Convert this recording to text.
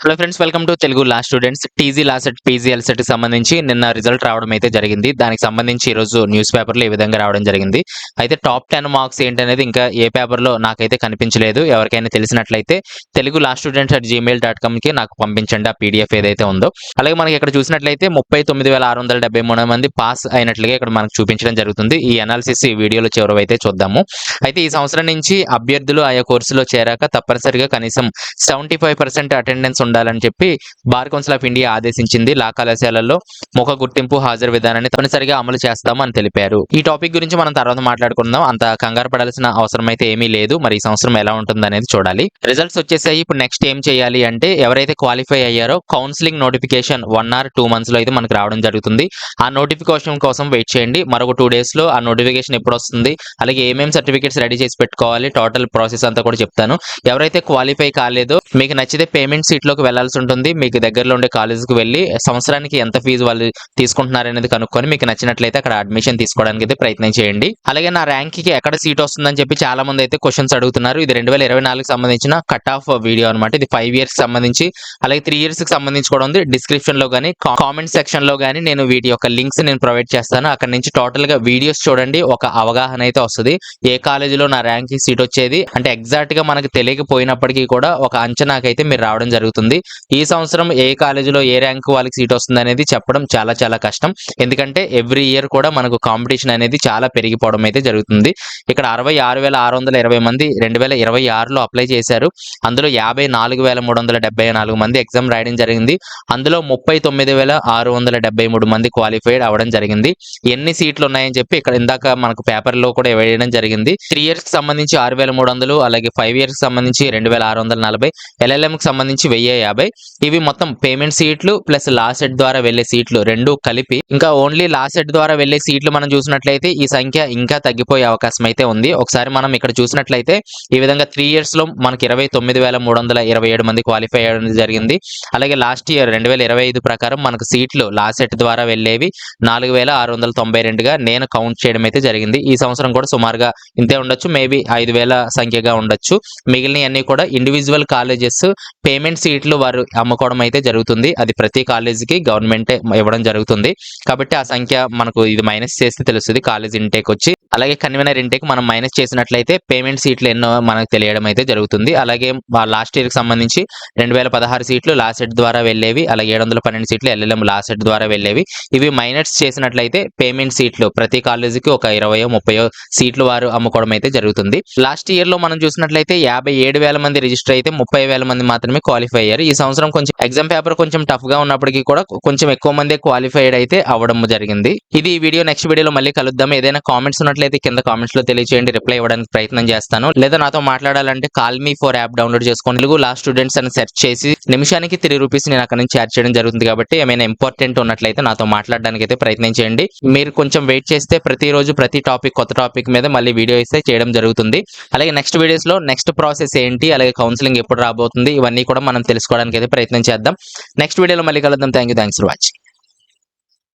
Hello friends, welcome to Telugu law students. TG law CET, PG LCET సంబంధించి నిన్న result రావడం అయితే జరిగింది. దానికి సంబంధించి ఈరోజు న్యూస్ పేపర్లో ఈ విధంగా రావడం జరిగింది. అయితే టాప్ 10 మార్క్స్ ఏంటనేది ఇంకా ఏ పేపర్లో నాకైతే కనిపించలేదు. ఎవరికైనా తెలిసినట్లయితే తెలుగు లా స్టూడెంట్స్ @gmail.comకి నాకు పంపించండి ఆ పీడిఎఫ్ ఏదైతే ఉందో. అలాగే మనకి ఇక్కడ చూసినట్లయితే 39,673 మంది పాస్ అయినట్లుగా ఇక్కడ మనకు చూపించడం జరుగుతుంది. ఈ అనాలిసిస్ ఈ వీడియోలో చివరైతే చూద్దాము. అయితే ఈ సంవత్సరం నుంచి అభ్యర్థులు ఆయా కోర్సులో చేరాక తప్పనిసరిగా కనీసం 75% అటెండెన్స్ ఉండాలని చెప్పి బార్ కౌన్సిల్ ఆఫ్ ఇండియా ఆదేశించింది. లా కళాశాలల్లో ముఖ గుర్తింపు హాజరు విధానాన్ని తప్పనిసరిగా అమలు చేస్తాము అని తెలిపారు. ఈ టాపిక్ గురించి మనం తర్వాత మాట్లాడుకుందాం. అంత కంగారు పడాల్సిన అవసరం అయితే ఏమీ లేదు. మరి ఈ సంవత్సరం ఎలా ఉంటుంది అనేది చూడాలి. రిజల్ట్స్ వచ్చేసాయి. ఇప్పుడు నెక్స్ట్ ఏం చేయాలి అంటే ఎవరైతే క్వాలిఫై అయ్యారో కౌన్సిలింగ్ నోటిఫికేషన్ 1 or 2 months లో అయితే మనకు రావడం జరుగుతుంది. ఆ నోటిఫికేషన్ కోసం వెయిట్ చేయండి. మరొక 2 days లో ఆ నోటిఫికేషన్ ఎప్పుడు వస్తుంది, అలాగే ఏమేమి సర్టిఫికేట్స్ రెడీ చేసి పెట్టుకోవాలి, టోటల్ ప్రాసెస్ అంతా కూడా చెప్తాను. ఎవరైతే క్వాలిఫై కాలేదో మీకు నచ్చితే పేమెంట్ సీట్లోకి వెళ్లాల్సి ఉంటుంది. మీకు దగ్గరలో ఉండే కాలేజీకి వెళ్ళి సంవత్సరానికి ఎంత ఫీజు వాళ్ళు తీసుకుంటున్నారనేది కనుక్కొని మీకు నచ్చినట్లయితే అక్కడ అడ్మిషన్ తీసుకోవడానికి అయితే ప్రయత్నం చేయండి. అలాగే నా ర్యాంక్ కి ఎక్కడ సీట్ వస్తుందని చెప్పి చాలా మంది అయితే క్వశ్చన్స్ అడుగుతున్నారు. ఇది 2024కి సంబంధించిన కట్ ఆఫ్ వీడియో అనమాట. ఇది 5 years కి సంబంధించి, అలాగే 3 years కి సంబంధించి కూడా ఉంది. డిస్క్రిప్షన్ లో గానీ కామెంట్ సెక్షన్ లో గానీ నేను వీటి యొక్క లింక్స్ నేను ప్రొవైడ్ చేస్తాను. అక్కడ నుంచి టోటల్ గా వీడియోస్ చూడండి, ఒక అవగాహన అయితే వస్తుంది. ఏ కాలేజీలో నా ర్యాంక్ కి సీట్ వచ్చేది అంటే ఎగ్జాక్ట్ గా మనకు తెలియకపోయినప్పటికీ కూడా ఒక అంచనాకైతే మీరు రావడం జరుగుతుంది. ఈ సంవత్సరం ఏ కాలేజీలో ఏ ర్యాంక్ వాళ్ళకి సీట్ వస్తుంది అనేది చెప్పడం చాలా చాలా కష్టం. ఎందుకంటే ఎవ్రీ ఇయర్ కూడా మనకు కాంపిటీషన్ అనేది చాలా పెరిగిపోవడం అయితే జరుగుతుంది. ఇక్కడ 66,620 మంది 2026లో అప్లై చేశారు. అందులో 54,374 మంది ఎగ్జామ్ రాయడం జరిగింది. అందులో 39,673 మంది క్వాలిఫైడ్ అవ్వడం జరిగింది. ఎన్ని సీట్లు ఉన్నాయని చెప్పి ఇక్కడ ఇందాక మనకు పేపర్లో కూడా వేయడం జరిగింది. 3 years కి సంబంధించి 6,300, అలాగే 5 years కి సంబంధించి 2,640, LLM కి సంబంధించి 1,050. ఇవి మొత్తం పేమెంట్ సీట్లు ప్లస్ లా సెట్ ద్వారా వెళ్లే సీట్లు రెండు కలిపి. ఇంకా ఓన్లీ లా సెట్ ద్వారా వెళ్లే సీట్లు మనం చూసినట్లయితే ఈ సంఖ్య ఇంకా తగ్గిపోయే అవకాశం అయితే ఉంది. ఒకసారి మనం ఇక్కడ చూసినట్లయితే ఈ విధంగా 3 years లో మనకి 29,327 మంది క్వాలిఫై అవ్వడం జరిగింది. అలాగే లాస్ట్ ఇయర్ 2025 ప్రకారం మనకు సీట్లు లా సెట్ ద్వారా వెళ్లేవి 4,692గా నేను కౌంట్ చేయడం అయితే జరిగింది. ఈ సంవత్సరం కూడా సుమారుగా ఇంతే ఉండొచ్చు, మేబీ 5,000 సంఖ్యగా ఉండొచ్చు. మిగిలినవన్నీ కూడా ఇండివిజువల్ కాలేజెస్ పేమెంట్ సీట్లు వారు అమ్ముకోవడం అయితే జరుగుతుంది. అది ప్రతి కాలేజీకి గవర్నమెంటే ఇవ్వడం జరుగుతుంది. కాబట్టి ఆ సంఖ్య మనకు ఇది మైనస్ చేస్తే తెలుస్తుంది కాలేజ్ ఇంటేక్ వచ్చి. అలాగే కన్వీనర్ ఇంటేక్ మనం మైనస్ చేసినట్లయితే పేమెంట్ సీట్లు ఎన్నో మనకు తెలియడం అయితే జరుగుతుంది. అలాగే లాస్ట్ ఇయర్ కి సంబంధించి 2016 సీట్లు లా సెట్ ద్వారా వెళ్లేవి, అలాగే 712 సీట్లు LLM లా సెట్ ద్వారా వెళ్లేవి. ఇవి మైనస్ చేసినట్లయితే పేమెంట్ సీట్లు ప్రతి కాలేజీకి ఒక 20-30 సీట్లు వారు అమ్ముకోవడం అయితే జరుగుతుంది. లాస్ట్ ఇయర్ లో మనం చూసినట్లయితే 57,000 మంది రిజిస్టర్ అయితే 30,000 మంది మాత్రమే క్వాలిఫై అయ్యారు. ఈ సంవత్సరం కొంచెం ఎగ్జామ్ పేపర్ కొంచెం టఫ్ గా ఉన్నప్పటికీ కూడా కొంచెం ఎక్కువ మంది క్వాలిఫైడ్ అయితే అవ్వడం జరిగింది. ఇది ఈ వీడియో. నెక్స్ట్ వీడియోలో మళ్ళీ కలుద్దాం. ఏదైనా కామెంట్స్ ఉన్నట్లయితే కింద కామెంట్స్ లో తెలియజేయండి, రిప్లై ఇవ్వడానికి ప్రయత్నం చేస్తాను. లేదా నాతో మాట్లాడాలంటే call me for app download చేసుకొని తెలుగు లా స్టూడెంట్స్ అని సెర్చ్ చేసి నిమిషానికి 3 రూపీస్ నేను అక్కడ నుంచి చార్జ్ చేయడం జరుగుతుంది. కాబట్టి ఏమైనా ఇంపార్టెంట్ ఉన్నట్లయితే నాతో మాట్లాడడానికి అయితే ప్రయత్నం చేయండి. మీరు కొంచెం వెయిట్ చేస్తే ప్రతిరోజు ప్రతి టాపిక్ కొత్త టాపిక్ మీద మళ్ళీ వీడియో అయితే చేయడం జరుగుతుంది. అలాగే నెక్స్ట్ వీడియోస్ లో నెక్స్ట్ ప్రాసెస్ ఏంటి, అలాగే కౌన్సిలింగ్ ఎప్పుడు రాబోతుంది, ఇవన్నీ కూడా మనం తెలుసుకోవడానికి అయితే ప్రయత్నం చేద్దాం. నెక్స్ట్ వీడియోలో మళ్ళీ కలుద్దాం. Thanks for watching.